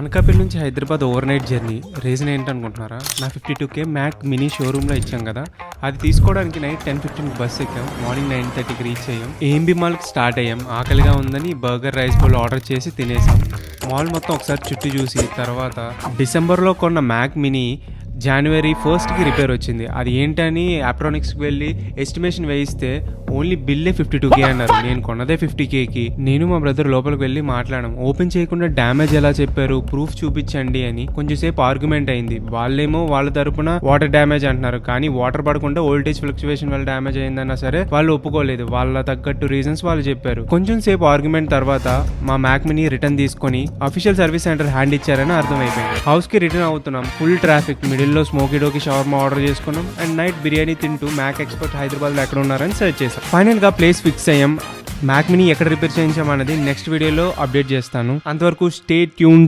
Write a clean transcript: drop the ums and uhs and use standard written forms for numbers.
అనకాపల్లి నుంచి Hyderabad overnight journey. Reason ఏంటనుకుంటున్నారా? నా 52K మ్యాక్ మినీ షోరూంలో ఇచ్చాం కదా, అది తీసుకోవడానికి నైట్ 10:15 బస్ ఎక్కాం. మార్నింగ్ 9:30కి రీచ్ అయ్యాం. ఏఎంబి మాల్కి స్టార్ట్ అయ్యాం. ఆకలిగా ఉందని బర్గర్, రైస్ బౌల్ ఆర్డర్ చేసి తినేసాం. మాల్ మొత్తం ఒకసారి చుట్టూ చూసి తర్వాత డిసెంబర్లో కొన్న మ్యాక్ మినీ జనవరి 1కి రిపేర్ వచ్చింది. అది ఏంటని అప్రానిక్స్కి వెళ్ళి ఎస్టిమేషన్ వేయిస్తే ఓన్లీ బిల్లే 52K అన్నారు. నేను కొన్నదే 50Kకి. నేను మా బ్రదర్ లోపలికి వెళ్ళి మాట్లాడాం. ఓపెన్ చేయకుండా డ్యామేజ్ ఎలా చెప్పారు, ప్రూఫ్ చూపించండి అని కొంచెంసేపు ఆర్గ్యుమెంట్ అయింది. వాళ్ళేమో వాళ్ళ తరపున వాటర్ డ్యామేజ్ అంటున్నారు, కానీ వాటర్ పడకుండా వోల్టేజ్ ఫ్లక్చువేషన్ వల్ల డ్యామేజ్ అయిందన్నా సరే వాళ్ళు ఒప్పుకోలేదు. వాళ్ళ తగ్గట్టు రీజన్స్ వాళ్ళు చెప్పారు. కొంచెం సేపు ఆర్గ్యుమెంట్ తర్వాత మా మ్యాక్ మినీ రిటర్న్ తీసుకొని అఫీషియల్ సర్వీస్ సెంటర్ హ్యాండ్ ఇచ్చారని అర్థమైపోయింది. హౌస్ కి రిటర్న్ అవుతున్నాం. Full traffic. మిడిల్లో స్మోకీడోకి షవర్మా ఆర్డర్ చేసుకున్నాం అండ్ నైట్ బిర్యానీ తింటూ మ్యాక్ ఎక్స్పర్ట్ హైదరాబాద్లో ఎక్కడ ఉన్నారని సెర్చ్ చేసాం. ఫైనల్ గా ప్లేస్ ఫిక్స్ అయ్యాం. మ్యాక్ మినీ ఎక్కడ రిపేర్ చేయించామన్నది నెక్స్ట్ వీడియోలో అప్డేట్ చేస్తాను. అంతవరకు స్టే ట్యూన్.